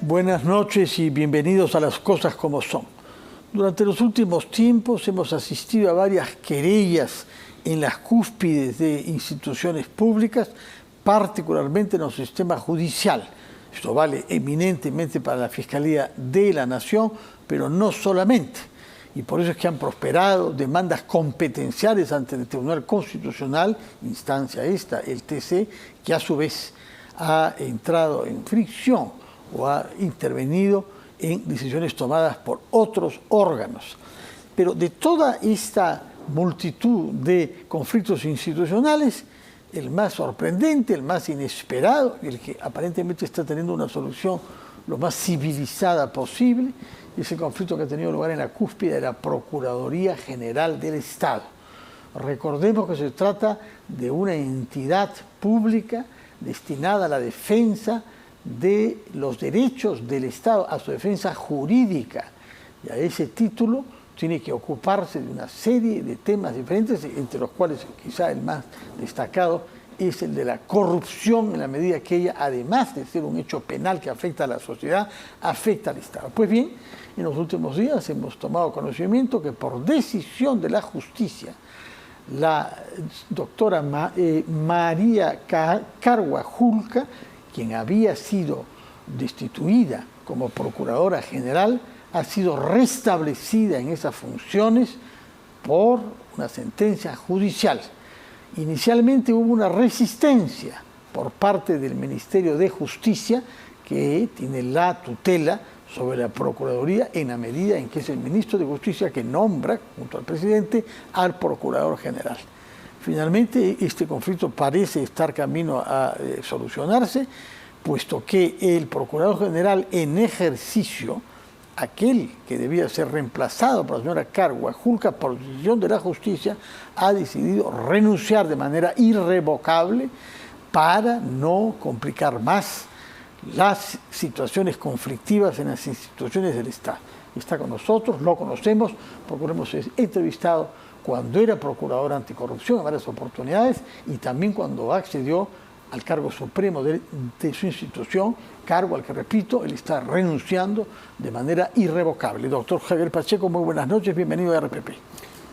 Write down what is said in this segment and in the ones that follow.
Buenas noches y bienvenidos a Las Cosas Como Son. Durante los últimos tiempos hemos asistido a varias querellas en las cúspides de instituciones públicas, particularmente en el sistema judicial. Esto vale eminentemente para la Fiscalía de la Nación, pero no solamente. Y por eso es que han prosperado demandas competenciales ante el Tribunal Constitucional, instancia esta, el TC, que a su vez ha entrado en fricción o ha intervenido en decisiones tomadas por otros órganos. Pero de toda esta multitud de conflictos institucionales, el más sorprendente, el más inesperado, el que aparentemente está teniendo una solución lo más civilizada posible, es el conflicto que ha tenido lugar en la cúspide de la Procuraduría General del Estado. Recordemos que se trata de una entidad pública destinada a la defensa de los derechos del Estado, a su defensa jurídica. Y a ese título tiene que ocuparse de una serie de temas diferentes, entre los cuales quizá el más destacado es el de la corrupción, en la medida que ella, además de ser un hecho penal que afecta a la sociedad, afecta al Estado. Pues bien, en los últimos días hemos tomado conocimiento que por decisión de la justicia, la doctora María Cargua Julca, quien había sido destituida como Procuradora General, ha sido restablecida en esas funciones por una sentencia judicial. Inicialmente hubo una resistencia por parte del Ministerio de Justicia, que tiene la tutela sobre la Procuraduría en la medida en que es el Ministro de Justicia que nombra, junto al presidente, al Procurador General. Finalmente, este conflicto parece estar camino a solucionarse, puesto que el Procurador General en ejercicio, aquel que debía ser reemplazado por la señora Cargua Julca por decisión de la justicia, ha decidido renunciar de manera irrevocable para no complicar más las situaciones conflictivas en las instituciones del Estado. Está con nosotros, lo conocemos, porque lo hemos entrevistado cuando era procurador anticorrupción en varias oportunidades y también cuando accedió al cargo supremo de su institución, cargo al que, repito, él está renunciando de manera irrevocable. Doctor Javier Pacheco, muy buenas noches, bienvenido a RPP.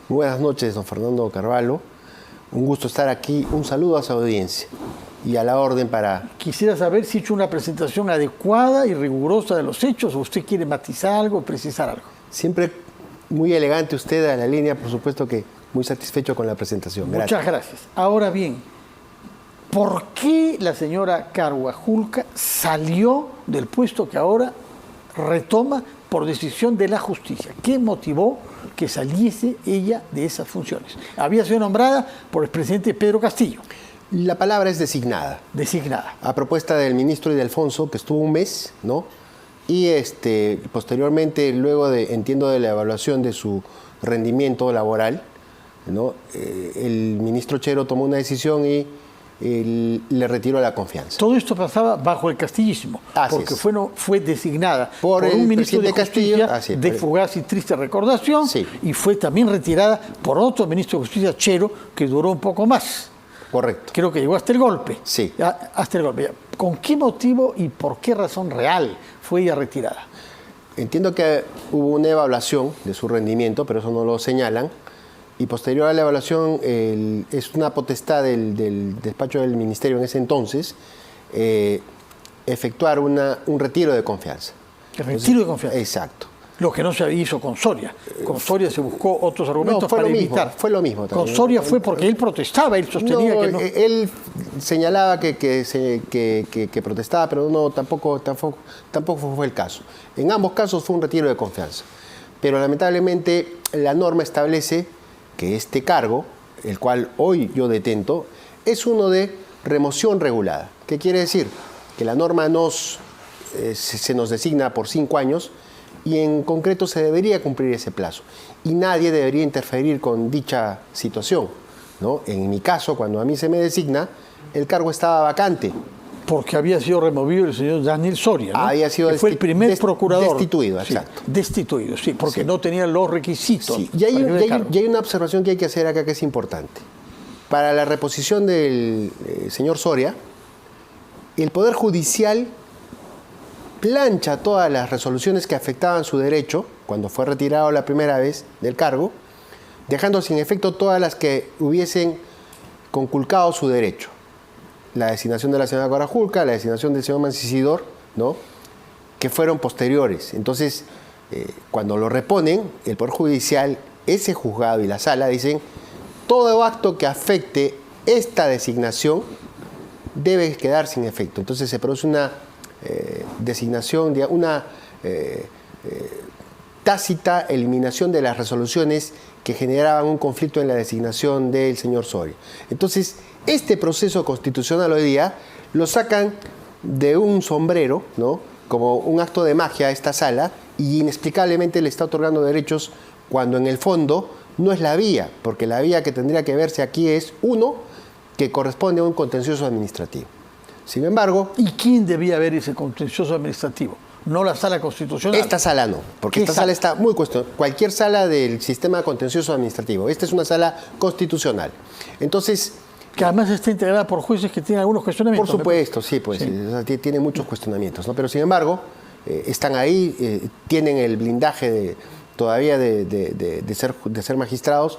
Muy buenas noches, don Fernando Carvalho. Un gusto estar aquí. Un saludo a su audiencia y a la orden para... Quisiera saber si ha hecho una presentación adecuada y rigurosa de los hechos o usted quiere matizar algo, precisar algo. Siempre muy elegante usted a la línea, por supuesto que muy satisfecho con la presentación. Gracias. Muchas gracias. Ahora bien, ¿por qué la señora Cargua Julca salió del puesto que ahora retoma por decisión de la justicia? ¿Qué motivó que saliese ella de esas funciones? Había sido nombrada por el presidente Pedro Castillo. La palabra es designada. Designada. A propuesta del ministro y de Alfonso, que estuvo un mes, ¿no? Y posteriormente, luego entiendo, de la evaluación de su rendimiento laboral, ¿no? El ministro Chero tomó una decisión y le retiró la confianza. Todo esto pasaba bajo el castillismo, porque fue designada por un ministro de Justicia de fugaz y triste recordación, y fue también retirada por otro ministro de Justicia, Chero, que duró un poco más. Correcto. Creo que llegó hasta el golpe. Sí. Hasta el golpe. ¿Con qué motivo y por qué razón real fue ella retirada? Entiendo que hubo una evaluación de su rendimiento, pero eso no lo señalan. Y posterior a la evaluación, es una potestad del despacho del ministerio en ese entonces efectuar un retiro de confianza. ¿El retiro de confianza? Exacto. Lo que no se hizo con Soria. Con Soria se buscó otros argumentos para evitar. Fue lo mismo también. Con Soria fue porque él protestaba, él sostenía que no. Él señalaba que protestaba, pero no, tampoco fue el caso. En ambos casos fue un retiro de confianza. Pero lamentablemente la norma establece que este cargo, el cual hoy yo detento, es uno de remoción regulada. ¿Qué quiere decir? Que la norma se nos designa por 5 años y en concreto se debería cumplir ese plazo. Y nadie debería interferir con dicha situación, ¿no? En mi caso, cuando a mí se me designa, el cargo estaba vacante. Porque había sido removido el señor Daniel Soria, ¿no? Había sido que fue el primer procurador. Destituido, exacto. Destituido, sí, porque no tenía los requisitos. Sí. Y hay una observación que hay que hacer acá que es importante. Para la reposición del señor Soria, el Poder Judicial plancha todas las resoluciones que afectaban su derecho, cuando fue retirado la primera vez del cargo, dejando sin efecto todas las que hubiesen conculcado su derecho. La designación de la señora Corajulca, la designación del señor Mancisidor, ¿no?, que fueron posteriores. Entonces, cuando lo reponen, el Poder Judicial, ese juzgado y la sala dicen, todo acto que afecte esta designación debe quedar sin efecto. Entonces se produce una designación, una tácita eliminación de las resoluciones que generaban un conflicto en la designación del señor Soria. Entonces, este proceso constitucional hoy día lo sacan de un sombrero, ¿no?, como un acto de magia a esta sala, y inexplicablemente le está otorgando derechos cuando en el fondo no es la vía, porque la vía que tendría que verse aquí es, uno, que corresponde a un contencioso administrativo. Sin embargo... ¿Y quién debía ver ese contencioso administrativo? No la sala constitucional. Esta sala no, porque esta sala está muy cuestionada. Cualquier sala del sistema contencioso administrativo. Esta es una sala constitucional. Entonces... Que además está integrada por jueces que tienen algunos cuestionamientos. Por supuesto, sí, pues sí. O sea, tiene muchos cuestionamientos, ¿no? Pero sin embargo, están ahí, tienen el blindaje todavía de ser magistrados,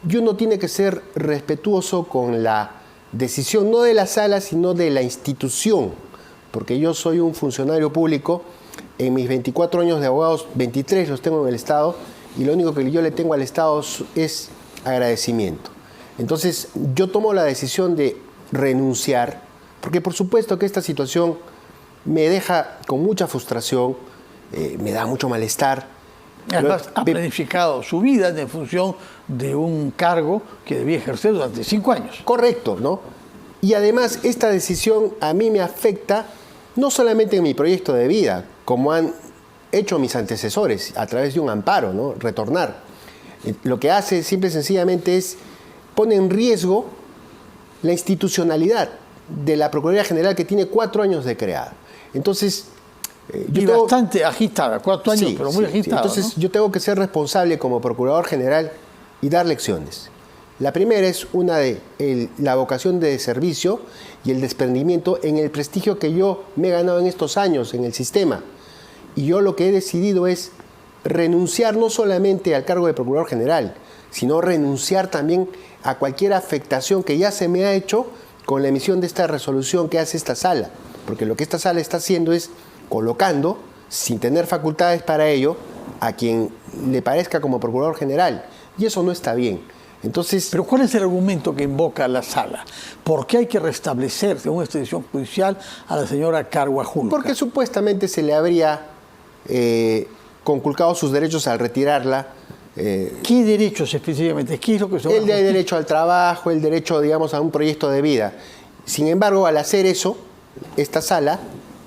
y uno tiene que ser respetuoso con la decisión, no de la sala, sino de la institución, porque yo soy un funcionario público, en mis 24 años de abogados, 23 los tengo en el Estado, y lo único que yo le tengo al Estado es agradecimiento. Entonces, yo tomo la decisión de renunciar, porque por supuesto que esta situación me deja con mucha frustración, me da mucho malestar. Además, ha planificado su vida en función de un cargo que debía ejercer durante 5 años. Correcto, ¿no? Y además, esta decisión a mí me afecta no solamente en mi proyecto de vida, como han hecho mis antecesores, a través de un amparo, ¿no?, retornar. Lo que hace, simple y sencillamente, pone en riesgo la institucionalidad de la Procuraduría General, que tiene 4 años de creada. Entonces, bastante agitada, 4 años, sí, pero muy agitada. Entonces, ¿no?, yo tengo que ser responsable como Procurador General y dar lecciones. La primera es una de la vocación de servicio y el desprendimiento en el prestigio que yo me he ganado en estos años en el sistema. Y yo lo que he decidido es renunciar no solamente al cargo de Procurador General, sino renunciar también a cualquier afectación que ya se me ha hecho con la emisión de esta resolución que hace esta sala. Porque lo que esta sala está haciendo es colocando, sin tener facultades para ello, a quien le parezca como Procurador General. Y eso no está bien. Entonces, pero ¿cuál es el argumento que invoca la sala? ¿Por qué hay que restablecer, según esta decisión judicial, a la señora Corajulca? Porque supuestamente se le habría conculcado sus derechos al retirarla. ¿Qué derechos específicamente? ¿Qué es lo que se el derecho al trabajo, el derecho, digamos, a un proyecto de vida. Sin embargo, al hacer eso, esta sala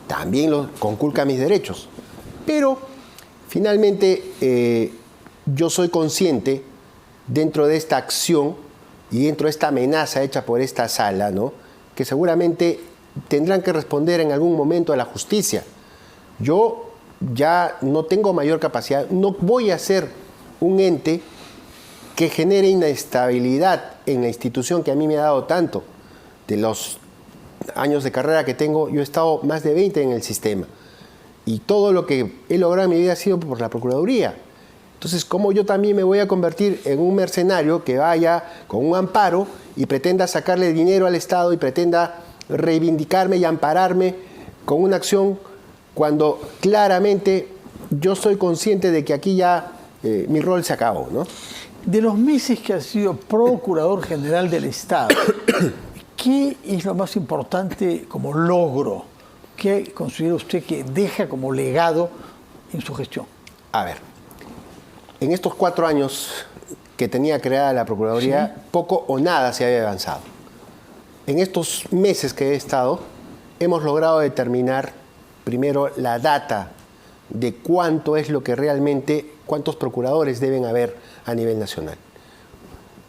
también conculca mis derechos. Pero, finalmente, yo soy consciente, dentro de esta acción y dentro de esta amenaza hecha por esta sala, ¿no?, que seguramente tendrán que responder en algún momento a la justicia. Yo ya no tengo mayor capacidad, no voy a ser un ente que genere inestabilidad en la institución que a mí me ha dado tanto. De los años de carrera que tengo, yo he estado más de 20 en el sistema. Y todo lo que he logrado en mi vida ha sido por la Procuraduría. Entonces, ¿cómo yo también me voy a convertir en un mercenario que vaya con un amparo y pretenda sacarle dinero al Estado y pretenda reivindicarme y ampararme con una acción cuando claramente yo soy consciente de que aquí ya mi rol se acabó, ¿no? De los meses que ha sido Procurador General del Estado, ¿qué es lo más importante como logro? ¿Qué considera usted que deja como legado en su gestión? A ver, en estos 4 años que tenía creada la Procuraduría, sí, poco o nada se había avanzado. En estos meses que he estado, hemos logrado determinar primero la data de cuánto es lo que realmente, cuántos procuradores deben haber a nivel nacional.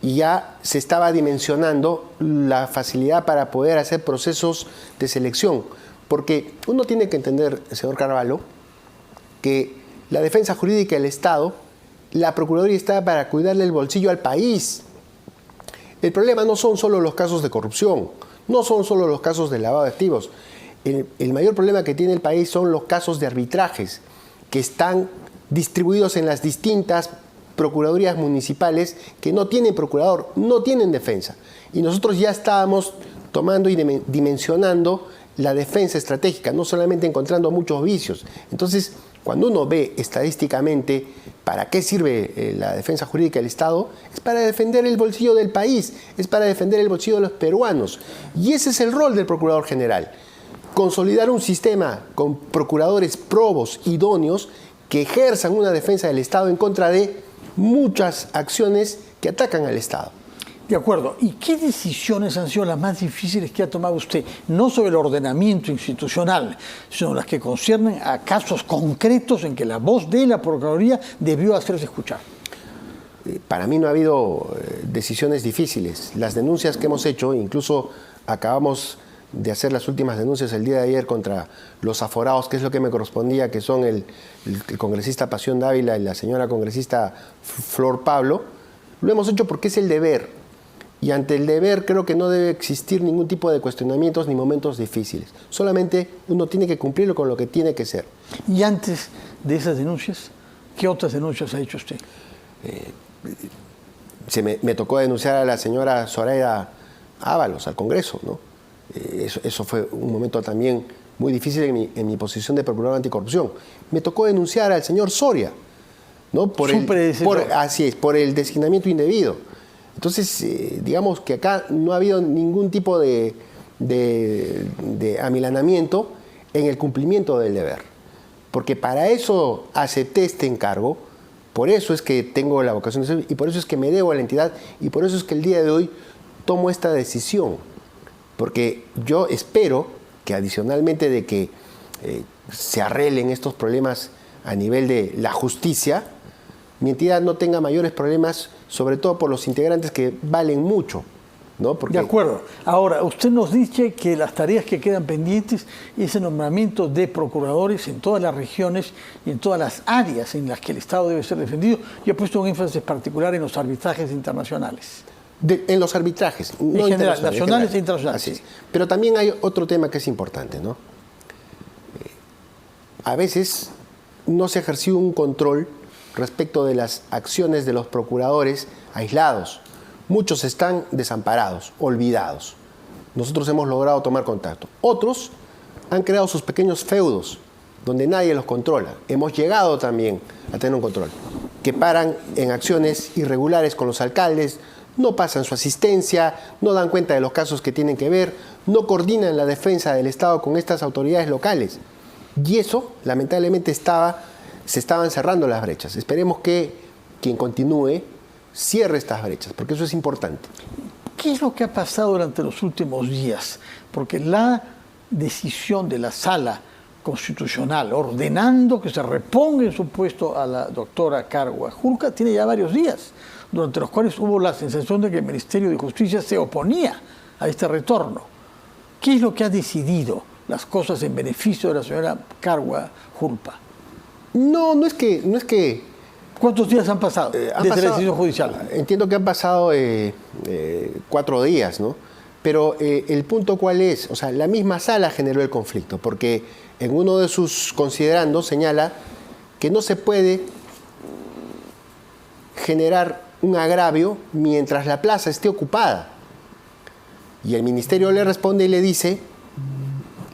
Y ya se estaba dimensionando la facilidad para poder hacer procesos de selección. Porque uno tiene que entender, señor Carvalho, que la defensa jurídica del Estado, la Procuraduría está para cuidarle el bolsillo al país. El problema no son solo los casos de corrupción, no son solo los casos de lavado de activos. el mayor problema que tiene el país son los casos de arbitrajes que están distribuidos en las distintas procuradurías municipales que no tienen procurador, no tienen defensa. Y nosotros ya estábamos tomando y dimensionando la defensa estratégica, no solamente encontrando muchos vicios. Entonces, cuando uno ve estadísticamente para qué sirve la defensa jurídica del Estado, es para defender el bolsillo del país, es para defender el bolsillo de los peruanos. Y ese es el rol del Procurador General. Consolidar un sistema con procuradores probos, idóneos, que ejerzan una defensa del Estado en contra de muchas acciones que atacan al Estado. De acuerdo. ¿Y qué decisiones han sido las más difíciles que ha tomado usted? No sobre el ordenamiento institucional, sino las que conciernen a casos concretos en que la voz de la Procuraduría debió hacerse escuchar. Para mí no ha habido decisiones difíciles. Las denuncias que hemos hecho, incluso acabamos de hacer las últimas denuncias el día de ayer contra los aforados, que es lo que me correspondía, que son el congresista Pasión Dávila y la señora congresista Flor Pablo, lo hemos hecho porque es el deber. Y ante el deber creo que no debe existir ningún tipo de cuestionamientos ni momentos difíciles. Solamente uno tiene que cumplirlo con lo que tiene que ser. Y antes de esas denuncias, ¿qué otras denuncias ha hecho usted? Me tocó denunciar a la señora Zoraida Ábalos al Congreso, ¿no? Eso fue un momento también muy difícil en mi posición de procurador anticorrupción. Me tocó denunciar al señor Soria, ¿no? Así es, por el designamiento indebido. Entonces, digamos que acá no ha habido ningún tipo de amilanamiento en el cumplimiento del deber. Porque para eso acepté este encargo, por eso es que tengo la vocación de ser, y por eso es que me debo a la entidad, y por eso es que el día de hoy tomo esta decisión. Porque yo espero que adicionalmente de que se arreglen estos problemas a nivel de la justicia, mi entidad no tenga mayores problemas, sobre todo por los integrantes que valen mucho, ¿no? Porque... De acuerdo. Ahora, usted nos dice que las tareas que quedan pendientes es el nombramiento de procuradores en todas las regiones y en todas las áreas en las que el Estado debe ser defendido, y ha puesto un énfasis particular en los arbitrajes internacionales. En los arbitrajes, no en general, nacionales e internacionales. Así es. Pero también hay otro tema que es importante, ¿no? A veces no se ha ejercido un control respecto de las acciones de los procuradores aislados. Muchos están desamparados, olvidados. Nosotros hemos logrado tomar contacto. Otros han creado sus pequeños feudos, donde nadie los controla. Hemos llegado también a tener un control. Que paran en acciones irregulares con los alcaldes, no pasan su asistencia, no dan cuenta de los casos que tienen que ver, no coordinan la defensa del Estado con estas autoridades locales. Y eso, lamentablemente, se estaban cerrando las brechas. Esperemos que quien continúe cierre estas brechas, porque eso es importante. ¿Qué es lo que ha pasado durante los últimos días? Porque la decisión de la Sala Constitucional ordenando que se reponga en su puesto a la doctora Cargua Julca tiene ya varios días, durante los cuales hubo la sensación de que el Ministerio de Justicia se oponía a este retorno. ¿Qué es lo que ha decidido las cosas en beneficio de la señora Cargua Julca? No es que... ¿Cuántos días han pasado desde la decisión judicial? Entiendo que han pasado 4 días, ¿no? Pero el punto ¿cuál es? O sea, la misma sala generó el conflicto, porque en uno de sus considerandos señala que no se puede generar un agravio mientras la plaza esté ocupada. Y el ministerio le responde y le dice,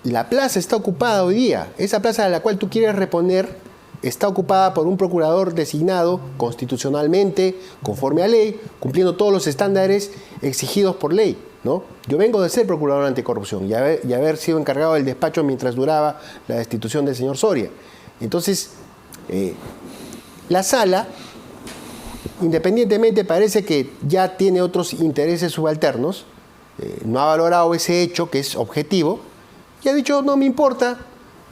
la plaza está ocupada hoy día, esa plaza a la cual tú quieres reponer está ocupada por un procurador designado constitucionalmente, conforme a ley, cumpliendo todos los estándares exigidos por ley, ¿no? Yo vengo de ser procurador anticorrupción y haber sido encargado del despacho mientras duraba la destitución del señor Soria. Entonces, la sala, independientemente, parece que ya tiene otros intereses subalternos, no ha valorado ese hecho que es objetivo y ha dicho, no me importa,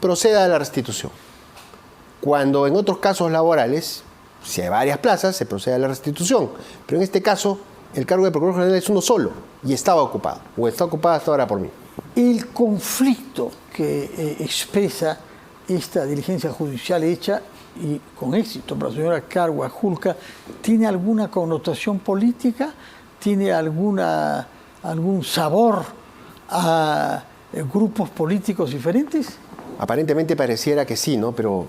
proceda a la restitución. Cuando en otros casos laborales, si hay varias plazas, se procede a la restitución. Pero en este caso, el cargo de Procurador General es uno solo y estaba ocupado, o está ocupado hasta ahora por mí. El conflicto que expresa esta diligencia judicial hecha, y con éxito para la señora Cargua Julca, ¿tiene alguna connotación política? ¿Tiene algún sabor a grupos políticos diferentes? Aparentemente pareciera que sí, ¿no? Pero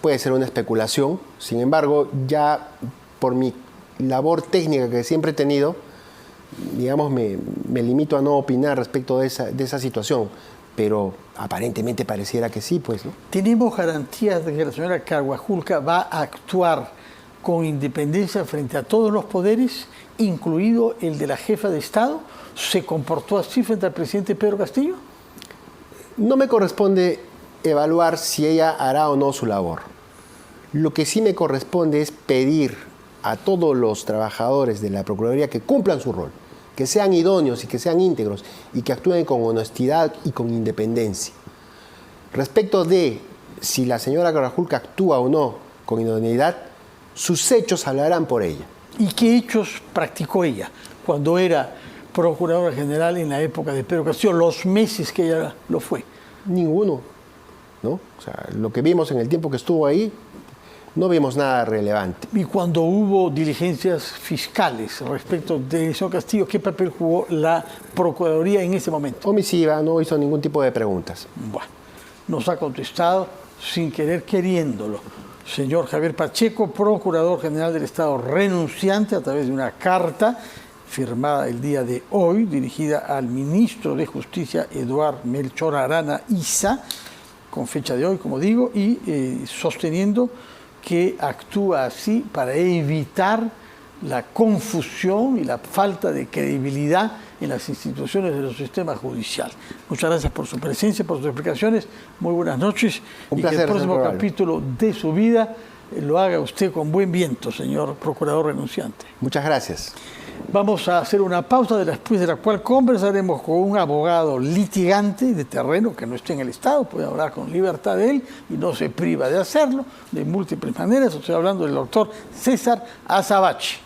puede ser una especulación. Sin embargo, ya por mi labor técnica que siempre he tenido, digamos, me limito a no opinar respecto de esa situación. Pero aparentemente pareciera que sí, pues, ¿no? ¿Tenemos garantías de que la señora Caguajulca va a actuar con independencia frente a todos los poderes, incluido el de la jefa de Estado? ¿Se comportó así frente al presidente Pedro Castillo? No me corresponde evaluar si ella hará o no su labor. Lo que sí me corresponde es pedir a todos los trabajadores de la Procuraduría que cumplan su rol, que sean idóneos y que sean íntegros y que actúen con honestidad y con independencia. Respecto de si la señora Caguajulca actúa o no con idoneidad, sus hechos hablarán por ella. ¿Y qué hechos practicó ella cuando era Procuradora General en la época de Pedro Castillo, los meses que ella lo fue? Ninguno, ¿no? O sea, lo que vimos en el tiempo que estuvo ahí, no vimos nada relevante. Y cuando hubo diligencias fiscales respecto del señor Castillo, ¿qué papel jugó la Procuraduría en ese momento? Omisiva, no hizo ningún tipo de preguntas. Bueno, nos ha contestado sin querer queriéndolo. Señor Javier Pacheco, Procurador General del Estado renunciante, a través de una carta firmada el día de hoy, dirigida al ministro de Justicia, Eduardo Melchor Arana Issa, con fecha de hoy, como digo, y sosteniendo que actúa así para evitar la confusión y la falta de credibilidad en las instituciones de los sistemas judiciales. Muchas gracias por su presencia, por sus explicaciones. Muy buenas noches. Un y placer, que el próximo señor capítulo de su vida lo haga usted con buen viento, señor Procurador renunciante. Muchas gracias. Vamos a hacer una pausa después de la cual conversaremos con un abogado litigante de terreno que no esté en el Estado, puede hablar con libertad de él y no se priva de hacerlo de múltiples maneras. Estoy hablando del doctor César Azabache.